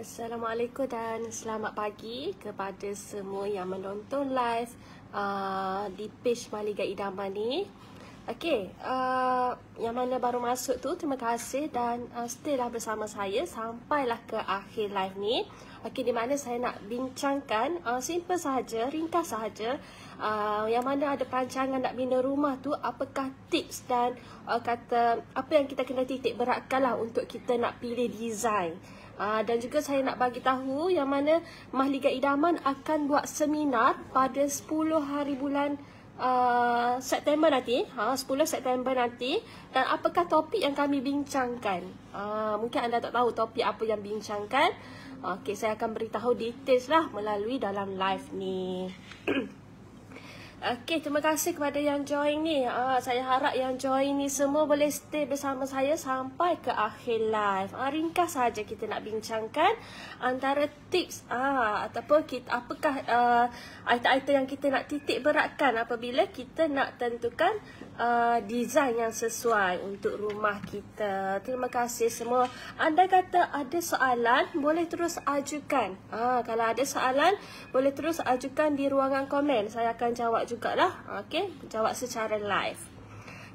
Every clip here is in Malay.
Assalamualaikum dan selamat pagi kepada semua yang menonton live di page Maligat Idaman ni. Okey, yang mana baru masuk tu, terima kasih dan stay lah bersama saya sampailah ke akhir live ni. Okey, di mana saya nak bincangkan simple sahaja, ringkas sahaja, yang mana ada perancangan nak bina rumah tu, apakah tips dan kata apa yang kita kena titik beratkan lah untuk kita nak pilih design. Dan juga saya nak bagi tahu yang mana Maligat Idaman akan buat seminar pada 10 hari bulan September nanti, 10 September nanti. Dan apakah topik yang kami bincangkan? Mungkin anda tak tahu topik apa yang bincangkan. Okey, saya akan beritahu details lah melalui dalam live ni. Okey, terima kasih kepada yang join ni. Saya harap yang join ni semua boleh stay bersama saya sampai ke akhir live. Ringkas saja kita nak bincangkan antara tips ataupun apakah item-item yang kita nak titik beratkan apabila kita nak tentukan design yang sesuai untuk rumah kita. Terima kasih semua. Anda kata ada soalan, boleh terus ajukan. Kalau ada soalan, boleh terus ajukan di ruangan komen. Saya akan jawab jugalah. Okey, jawab secara live.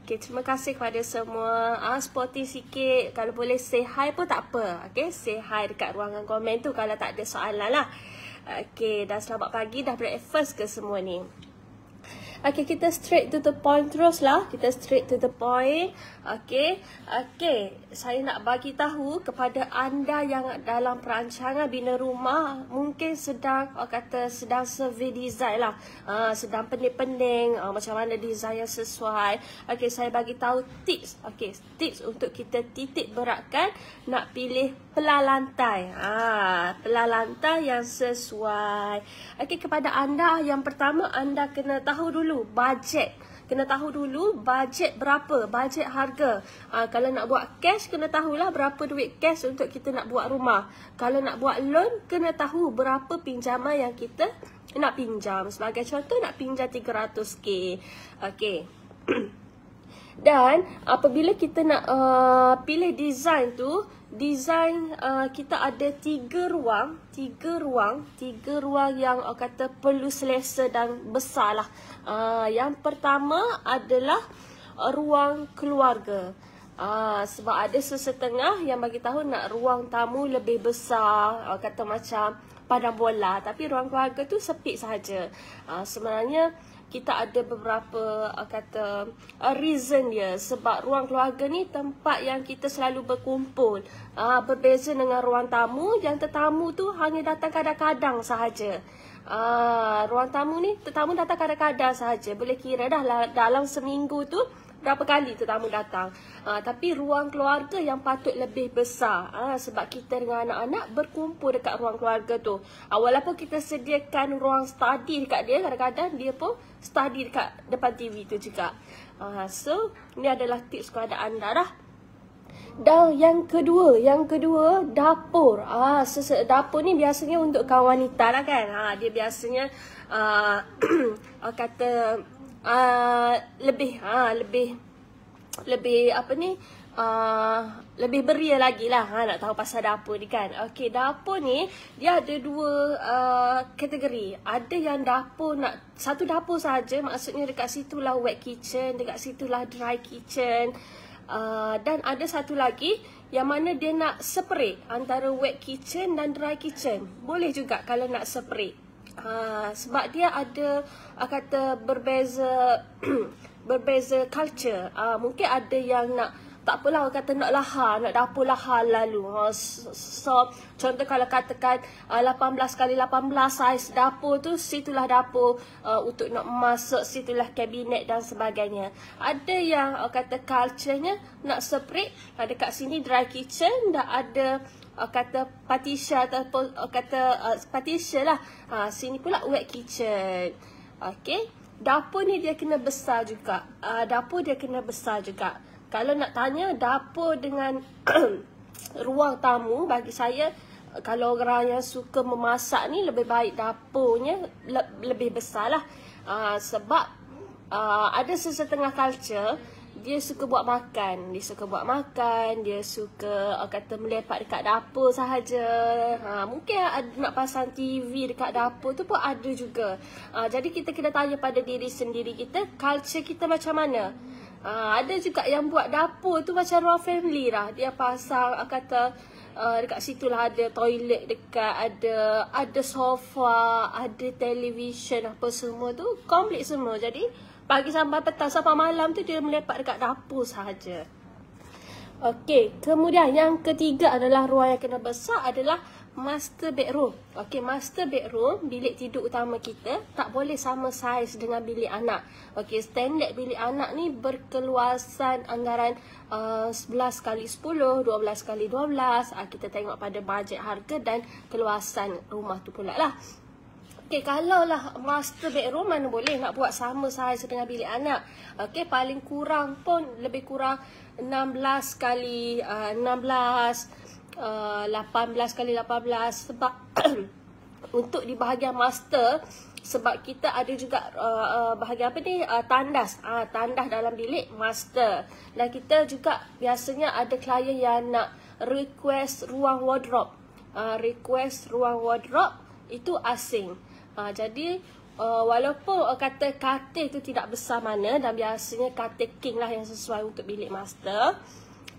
Okey, terima kasih kepada semua. Sporting sikit. Kalau boleh say hi pun tak apa. Okey, say hi dekat ruangan komen tu kalau tak ada soalan lah. Okey, dah selamat pagi, dah breakfast ke semua ni? Okay, kita straight to the point terus lah. Kita straight to the point. Okay, saya nak bagi tahu kepada anda yang dalam perancangan bina rumah, mungkin sedang sedang survey design lah, sedang pening-pening macam mana design yang sesuai. Okay, saya bagi tahu tips. Okay, tips untuk kita titik beratkan nak pilih pelalantai. Pelalantai yang sesuai. Okay, kepada anda yang pertama, anda kena tahu dulu bajet. Kena tahu dulu bajet berapa, bajet harga. Kalau nak buat cash, kena tahulah berapa duit cash untuk kita nak buat rumah. Kalau nak buat loan, kena tahu berapa pinjaman yang kita nak pinjam. Sebagai contoh, nak pinjam 300k. Okey. Dan apabila kita nak pilih design tu, design kita ada 3 ruang yang kata perlu selesa dan besar lah. Yang pertama adalah ruang keluarga. Sebab ada sesetengah yang bagi tahu nak ruang tamu lebih besar, kata macam padang bola, tapi ruang keluarga tu sempit sahaja. Sebenarnya kita ada beberapa reason dia. Sebab ruang keluarga ni tempat yang kita selalu berkumpul. Berbeza dengan ruang tamu, yang tetamu tu hanya datang kadang-kadang sahaja. Ruang tamu ni tetamu datang kadang-kadang sahaja. Boleh kira dah dalam seminggu tu berapa kali tetamu datang. Tapi ruang keluarga yang patut lebih besar. Sebab kita dengan anak-anak berkumpul dekat ruang keluarga tu. Walaupun kita sediakan ruang study dekat dia, kadang-kadang dia pun study dekat depan TV tu juga. So, ni adalah tips kepada anda dah. Dan yang kedua, dapur. Dapur ni biasanya untuk kaum wanita lah kan. Dia biasanya lebih beria lagi lah nak tahu pasal dapur ni kan. Okey, dapur ni dia ada 2 kategori. Ada yang dapur nak satu dapur saja, maksudnya dekat situlah wet kitchen, dekat situlah dry kitchen. Dan ada satu lagi yang mana dia nak separate antara wet kitchen dan dry kitchen. Boleh juga kalau nak separate. Sebab dia ada berbeza berbeza culture. Mungkin ada yang nak, tak apalah, kata nak dapur lahar lalu. So contoh kalau katakan 18x18 saiz dapur tu, situlah dapur untuk nak masuk, situlah kabinet dan sebagainya. Ada yang culture-nya nak separate, dekat sini dry kitchen, dan ada partition ataupun partition lah. Sini pula wet kitchen. Okey, dapur ni dia kena besar juga. Kalau nak tanya dapur dengan ruang tamu, bagi saya kalau orang yang suka memasak ni, lebih baik dapurnya lebih besar lah. Sebab ada sesetengah culture dia suka buat makan. Dia suka buat makan, dia suka kata melepak dekat dapur sahaja. Mungkin ada nak pasang TV dekat dapur tu pun ada juga. Jadi kita kena tanya pada diri sendiri kita, culture kita macam mana. Ada juga yang buat dapur tu macam ruang family lah. Dia pasang kata dekat situ lah ada toilet dekat, ada sofa, ada television, apa semua tu komplit semua. Jadi pagi sampai petang sampai malam tu dia melepak dekat dapur sahaja. Okey, kemudian yang ketiga adalah ruang yang kena besar adalah master bedroom. Okey, master bedroom, bilik tidur utama kita tak boleh sama saiz dengan bilik anak. Okey, standard bilik anak ni berkeluasan anggaran 11x10, 12x12. Kita tengok pada bajet harga dan keluasan rumah tu pula lah. Okey, kalau lah master bedroom mana boleh nak buat sama saiz dengan bilik anak. Okey, paling kurang pun lebih kurang 16x16, 18x18 sebab untuk di bahagian master, sebab kita ada juga bahagian apa ni, tandas. Tandas dalam bilik master. Dan kita juga biasanya ada klien yang nak request ruang wardrobe. Request ruang wardrobe itu asing. Jadi walaupun kata katil tu tidak besar mana, dan biasanya katil king lah yang sesuai untuk bilik master,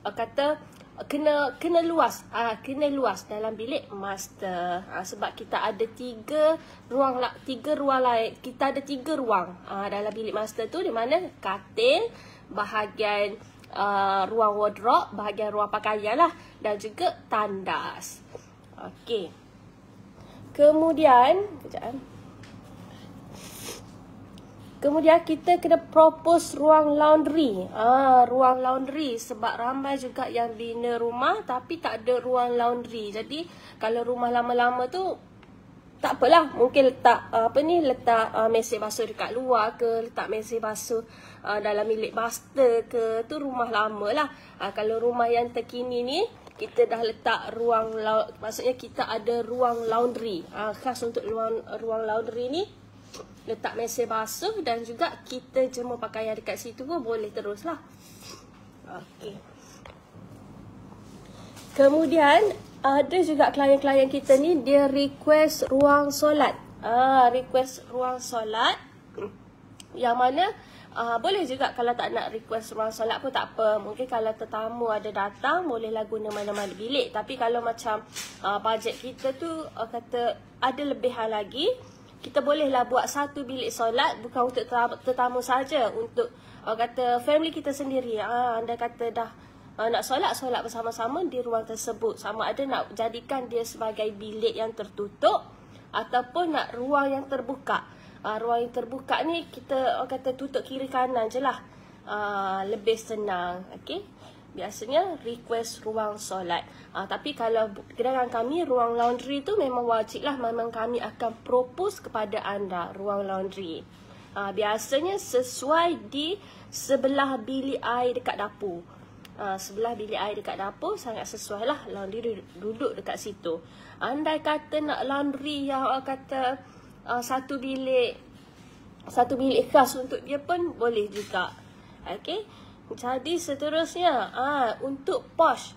kata kena luas, kena luas dalam bilik master. Sebab kita ada tiga ruang lain. Kita ada 3 ruang dalam bilik master tu, di mana katil, bahagian ruang wardrobe, bahagian ruang pakaian lah, dan juga tandas. Okey. Kemudian kita kena propose ruang laundry. Ruang laundry sebab ramai juga yang bina rumah tapi tak ada ruang laundry. Jadi kalau rumah lama-lama tu tak apalah, mungkin letak letak mesin basuh dekat luar ke, letak mesin basuh dalam bilik master ke, tu rumah lama lah. Kalau rumah yang terkini ni, kita dah letak ruang, maksudnya kita ada ruang laundry. Khas untuk ruang laundry ni, letak mesin basuh dan juga kita jemur pakaian dekat situ pun boleh terus lah. Okey. Kemudian ada juga klien-klien kita ni, dia request ruang solat. Request ruang solat, yang mana boleh juga kalau tak nak request ruang solat pun tak apa. Mungkin kalau tetamu ada datang, bolehlah guna mana-mana bilik. Tapi kalau macam bajet kita tu kata ada lebihan lagi, kita bolehlah buat satu bilik solat, bukan untuk tetamu saja, untuk kata family kita sendiri. Anda kata dah nak solat bersama-sama di ruang tersebut. Sama ada nak jadikan dia sebagai bilik yang tertutup ataupun nak ruang yang terbuka. Ruang yang terbuka ni kita kata tutup kiri kanan je lah. Lebih senang. Okay? Biasanya request ruang solat. Tapi kalau gerangan kami, ruang laundry tu memang wajib lah. Memang kami akan propose kepada anda ruang laundry. Biasanya sesuai di sebelah bilik air dekat dapur. Sebelah bilik air dekat dapur sangat sesuai lah laundry duduk dekat situ. Andai kata nak laundry yang kata satu bilik khas untuk dia pun boleh juga. Okey. Jadi seterusnya untuk posh.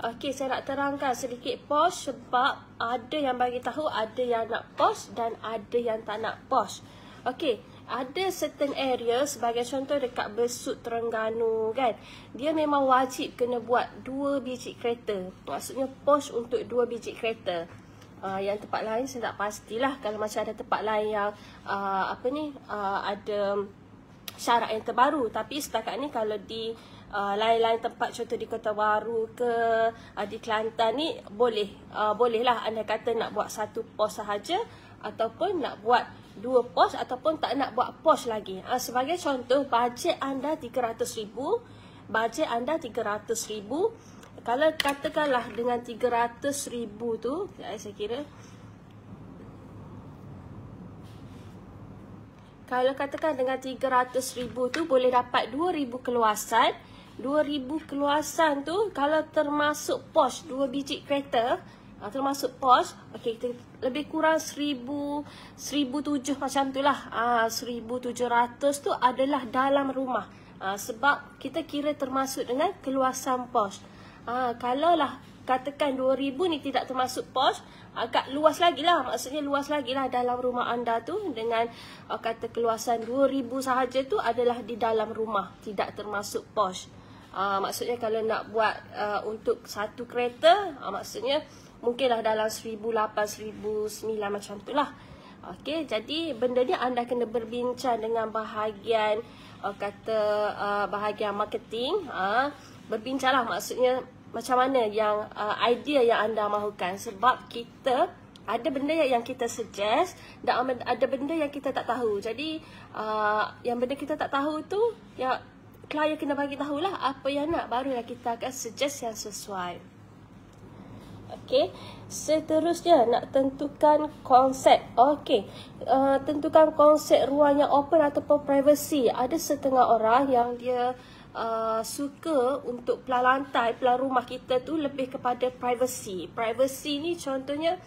Okey, saya nak terangkan sedikit posh sebab ada yang bagi tahu ada yang nak posh dan ada yang tak nak posh. Okey, ada certain area, sebagai contoh dekat Besut Terengganu kan, dia memang wajib kena buat 2 biji kereta. Maksudnya posh untuk 2 biji kereta. Yang tempat lain saya tak pastilah. Kalau macam ada tempat lain yang ada syarat yang terbaru. Tapi setakat ni kalau di lain-lain tempat, contoh di Kota Baru ke di Kelantan ni, bolehlah anda kata nak buat 1 pos sahaja, ataupun nak buat 2 pos, ataupun tak nak buat pos lagi. Sebagai contoh, bajet anda 300,000, bajet anda 300,000. Kalau katakanlah dengan 300,000 tu, saya kira, kalau katakan dengan 300,000 tu boleh dapat 2,000 keluasan. 2,000 keluasan tu kalau termasuk pos 2 biji kereta, termasuk pos, okey, kita lebih kurang 1,700 macam tu lah. 1,700 tu adalah dalam rumah. Sebab kita kira termasuk dengan keluasan pos. Kalaulah katakan 2000 ni tidak termasuk pos, agak luas lagi lah. Maksudnya luas lagi lah dalam rumah anda tu dengan kata keluasan 2000 sahaja tu adalah di dalam rumah, tidak termasuk pos. Maksudnya kalau nak buat untuk satu kereta, maksudnya mungkinlah dalam 1008, 1009 macam tu lah. Okey, jadi benda ni anda kena berbincang dengan bahagian bahagian marketing. Berbincanglah, maksudnya macam mana yang idea yang anda mahukan. Sebab kita ada benda yang kita suggest dan ada benda yang kita tak tahu. Jadi yang benda kita tak tahu tu, ya klien kena bagi tahulah apa yang nak, barulah kita akan suggest yang sesuai. Okey, seterusnya nak tentukan konsep. Okey, tentukan konsep ruang yang open ataupun privacy. Ada setengah orang yang dia suka untuk pelan lantai, pelan rumah kita tu lebih kepada privacy. Privacy ni contohnya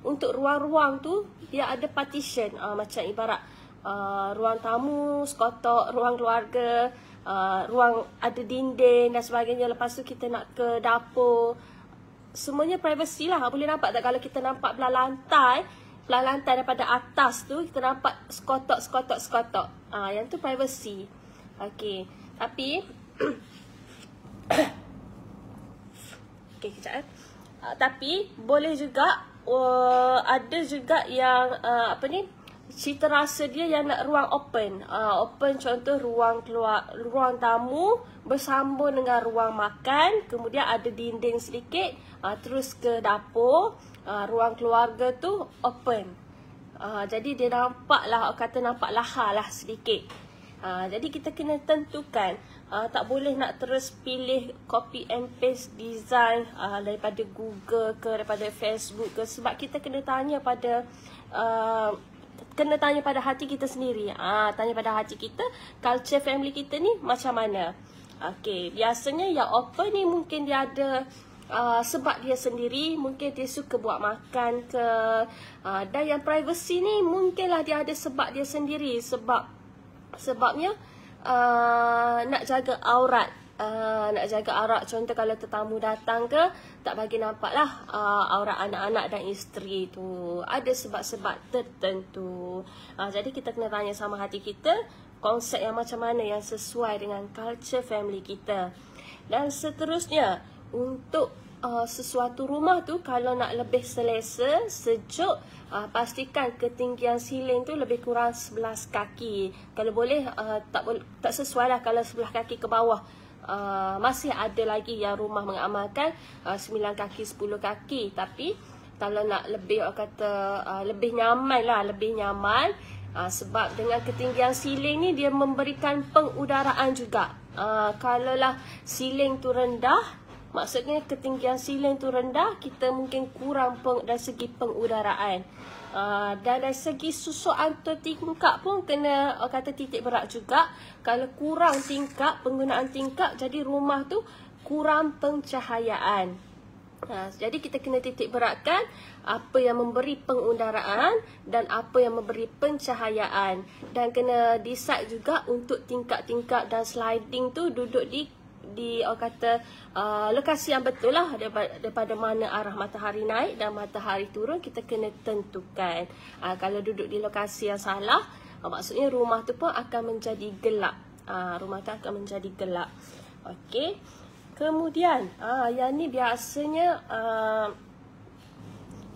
untuk ruang-ruang tu dia ada partition, macam ibarat ruang tamu, sekotok, ruang keluarga, ruang ada dinding dan sebagainya. Lepas tu kita nak ke dapur, semuanya privacy lah. Boleh nampak tak kalau kita nampak belah lantai daripada atas tu, kita nampak sekotok. Yang tu privacy. Okey, tapi okey, kejap. Tapi boleh juga ada juga yang cita rasa dia yang nak ruang open. Open contoh ruang tamu bersambung dengan ruang makan, kemudian ada dinding sedikit, terus ke dapur, ruang keluarga tu open. Jadi dia nampak lahar lah sedikit. Jadi kita kena tentukan, tak boleh nak terus pilih copy and paste design daripada Google ke daripada Facebook ke, sebab kita kena tanya pada hati kita sendiri. Tanya pada hati kita, culture family kita ni macam mana. Okey, biasanya yang open ni mungkin dia ada sebab dia sendiri, mungkin dia suka buat makan ke, dan yang privacy ni mungkinlah dia ada sebab dia sendiri, sebabnya nak jaga aurat. Contoh kalau tetamu datang ke, tak bagi nampak lah aurat anak-anak dan isteri tu. Ada sebab-sebab tertentu. Jadi kita kena tanya sama hati kita, konsep yang macam mana yang sesuai dengan culture family kita. Dan seterusnya, untuk sesuatu rumah tu kalau nak lebih selesa, sejuk, pastikan ketinggian siling tu lebih kurang 11 kaki. Kalau boleh, tak sesuai lah kalau 11 kaki ke bawah. Masih ada lagi yang rumah mengamalkan 9 kaki, 10 kaki. Tapi kalau nak lebih, lebih nyaman, sebab dengan ketinggian siling ni dia memberikan pengudaraan juga. Kalaulah siling tu rendah, maksudnya ketinggian siling tu rendah, kita mungkin kurang dari segi pengudaraan. Dan dari segi susuan atau tingkap pun kena titik berat juga. Kalau kurang tingkap, penggunaan tingkap, jadi rumah tu kurang pencahayaan. Jadi kita kena titik beratkan apa yang memberi pengudaraan dan apa yang memberi pencahayaan. Dan kena decide juga untuk tingkap-tingkap dan sliding tu duduk di lokasi yang betul lah, daripada mana arah matahari naik dan matahari turun, kita kena tentukan. Kalau duduk di lokasi yang salah, maksudnya rumah tu pun akan menjadi gelap. Okey. Kemudian yang ni biasanya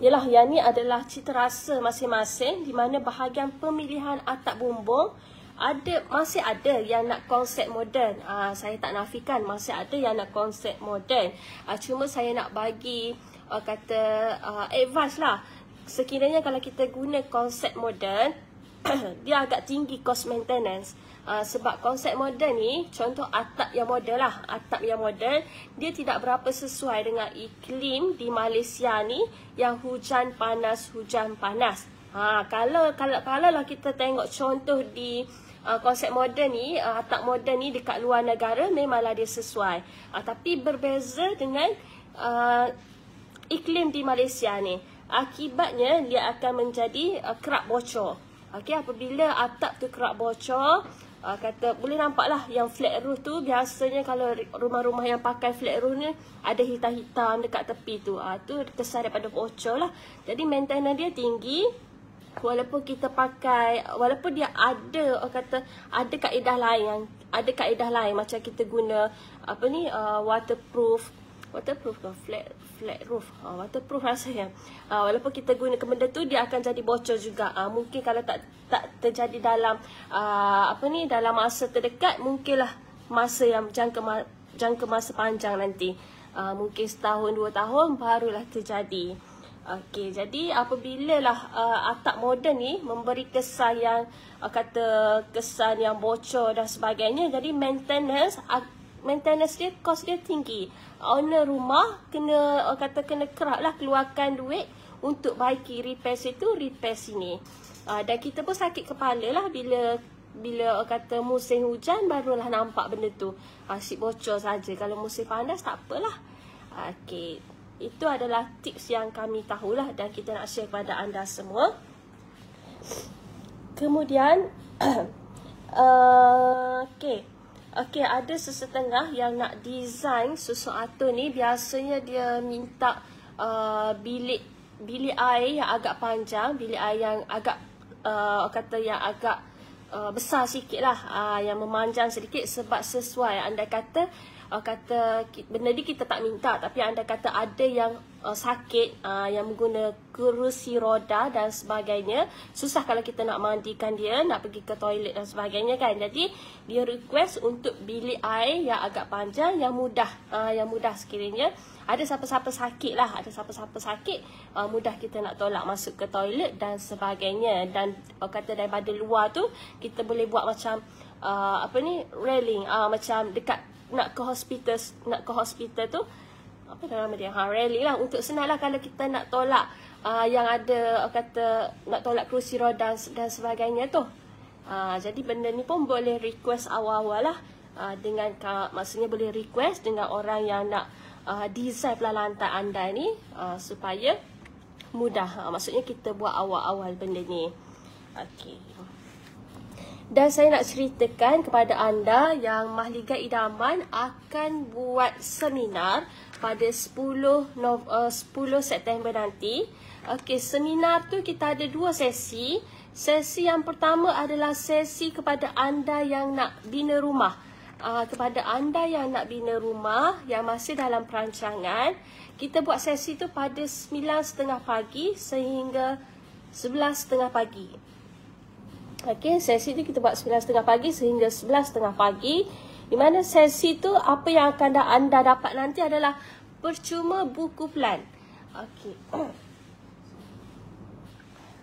yang ni adalah cita rasa masing-masing, di mana bahagian pemilihan atap bumbung masih ada yang nak konsep moden. Saya tak nafikan masih ada yang nak konsep moden. Cuma saya nak bagi advice lah. Sekiranya kalau kita guna konsep moden, dia agak tinggi cost maintenance. Sebab konsep moden ni, contoh atap yang moden, dia tidak berapa sesuai dengan iklim di Malaysia ni yang hujan panas. Kalau lah kita tengok contoh di konsep moden ni, atap moden ni dekat luar negara, memanglah dia sesuai. Tapi berbeza dengan iklim di Malaysia ni. Akibatnya dia akan menjadi kerap bocor. Okey, apabila atap tu kerap bocor, Kata boleh nampak lah yang flat roof tu biasanya kalau rumah-rumah yang pakai flat roof ni ada hitam-hitam dekat tepi tu. Tu kesan daripada bocor lah. Jadi maintenance dia tinggi. Walaupun kita pakai, walaupun dia ada kata ada kaedah lain macam kita guna apa ni waterproof ke flat roof, waterproof rasanya. Walaupun kita guna benda tu dia akan jadi bocor juga. Mungkin kalau tak terjadi dalam dalam masa terdekat, mungkinlah masa yang jangka masa panjang nanti. Mungkin setahun 2 tahun barulah terjadi. Okey, jadi apabila lah atap moden ni memberi kesan yang kesan yang bocor dan sebagainya, jadi maintenance dia, kos dia tinggi. Owner rumah kena kerak lah keluarkan duit untuk baiki repair situ, repair sini. Dan kita pun sakit kepala lah bila musim hujan barulah nampak benda tu. Asyik bocor saja. Kalau musim panas tak apalah. Okey, itu adalah tips yang kami tahulah dan kita nak share kepada anda semua. Kemudian Okey, ada sesetengah yang nak design sesuatu ni, biasanya dia minta bilik air yang agak panjang, bilik air yang agak yang agak besar sikit lah, yang memanjang sedikit sebab sesuai. Anda kata benda ni kita tak minta, tapi anda kata ada yang sakit, yang mengguna kerusi roda dan sebagainya, susah kalau kita nak mandikan dia, nak pergi ke toilet dan sebagainya kan. Jadi dia request untuk bilik air yang agak panjang, yang mudah sekiranya ada siapa-siapa sakit lah, mudah kita nak tolak masuk ke toilet dan sebagainya. Dan daripada luar tu kita boleh buat macam railing, macam dekat nak ke hospital tu, apa nama dia, railing lah, untuk senang lah kalau kita nak tolak yang ada nak tolak kerusi roda dan sebagainya tu. Jadi benda ni pun boleh request awal-awal lah, maksudnya boleh request dengan orang yang nak design pula lantai anda ni, supaya mudah. Maksudnya kita buat awal-awal benda ni. Okey. Dan saya nak ceritakan kepada anda yang Mahligai Idaman akan buat seminar pada 10 September nanti. Okey, seminar tu kita ada 2 sesi. Sesi yang pertama adalah sesi kepada anda yang nak bina rumah. Kepada anda yang nak bina rumah yang masih dalam perancangan, kita buat sesi tu pada 9.30 pagi sehingga 11.30 pagi. Okey, sesi tu kita buat 9.30 pagi sehingga 11.30 pagi. Di mana sesi tu apa yang akan anda dapat nanti adalah percuma buku pelan. Okey.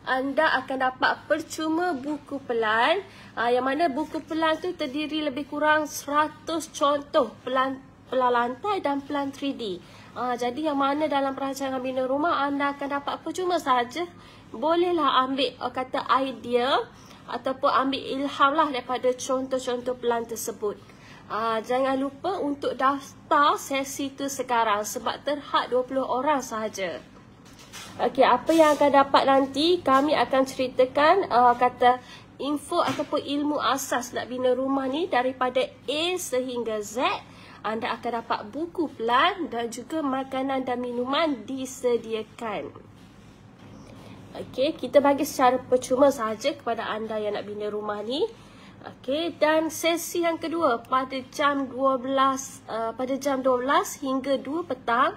Anda akan dapat percuma buku pelan, yang mana buku pelan tu terdiri lebih kurang 100 contoh pelan lantai dan pelan 3D. Jadi yang mana dalam perancangan bina rumah anda akan dapat percuma saja. Bolehlah ambil idea ataupun ambil ilham lah daripada contoh-contoh pelan tersebut. Jangan lupa untuk daftar sesi tu sekarang sebab terhad 20 orang sahaja. Okey, apa yang akan dapat nanti, kami akan ceritakan info ataupun ilmu asas nak bina rumah ni daripada A sehingga Z. Anda akan dapat buku pelan dan juga makanan dan minuman disediakan. Okey, kita bagi secara percuma sahaja kepada anda yang nak bina rumah ni. Okey, dan sesi yang kedua pada jam 12 hingga 2 petang.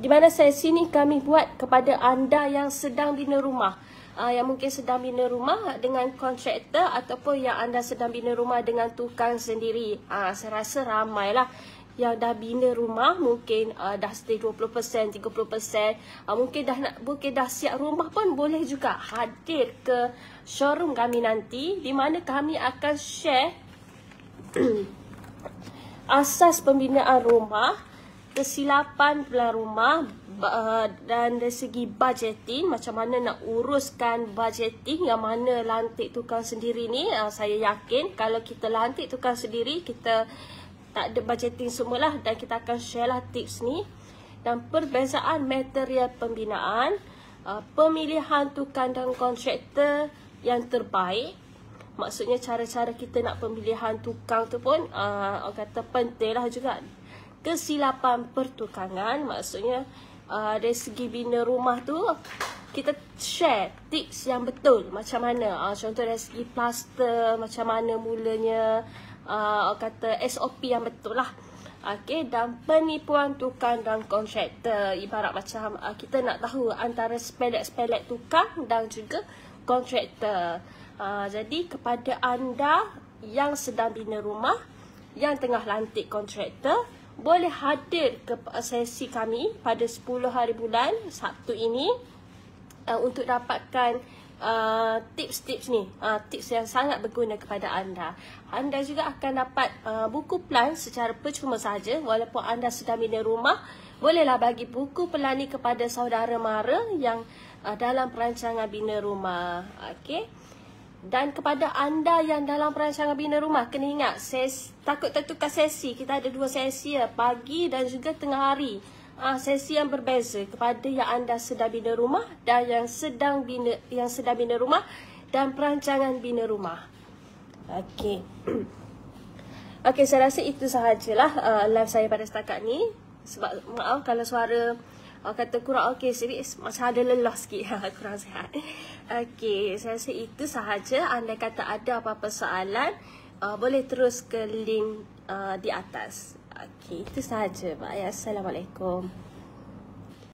Di mana sesi ni kami buat kepada anda yang sedang bina rumah. Yang mungkin sedang bina rumah dengan kontraktor ataupun yang anda sedang bina rumah dengan tukang sendiri. Saya rasa ramailah yang dah bina rumah, mungkin dah stay 20%, 30%, mungkin dah siap rumah pun boleh juga hadir ke showroom kami nanti, di mana kami akan share asas pembinaan rumah, kesilapan pelan rumah, dan dari segi budgeting, macam mana nak uruskan budgeting, yang mana lantik tukang sendiri ni, saya yakin kalau kita lantik tukang sendiri, kita tak ada budgeting semualah, dan kita akan share lah tips ni. Dan perbezaan material pembinaan, pemilihan tukang dan kontraktor yang terbaik, Maksudnya cara-cara kita nak pemilihan tukang tu pun orang kata penting lah juga. Kesilapan pertukangan, maksudnya dari segi bina rumah tu kita share tips yang betul macam mana. Contoh dari segi plaster, macam mana mulanya, orang kata SOP yang betul lah. Okey, dan penipuan tukang dan kontraktor. Ibarat macam kita nak tahu antara spelek-spelek tukang dan juga kontraktor. Jadi kepada anda yang sedang bina rumah, yang tengah lantik kontraktor, boleh hadir ke sesi kami pada 10 hari bulan Sabtu ini untuk dapatkan tips-tips ni, tips yang sangat berguna kepada anda. Anda juga akan dapat buku plan secara percuma saja. Walaupun anda sedang bina rumah, bolehlah bagi buku plan ni kepada saudara mara yang dalam perancangan bina rumah. Okey. Dan kepada anda yang dalam perancangan bina rumah, kena ingat, takut tertukar sesi. Kita ada 2 sesi ya, pagi dan juga tengah hari. Sesi yang berbeza kepada yang anda sedang bina rumah dan yang sedang bina rumah dan perancangan bina rumah. Okey. Okey, saya rasa itu sahajalah live saya pada setakat ni. Sebab maaf kalau suara kata kurang okey sikit, macam ada lelah sikit, kurang sihat. Okey, saya rasa itu sahaja. Andai kata ada apa-apa soalan, boleh terus ke link di atas. Okey, itu sahaja. Baik, assalamualaikum.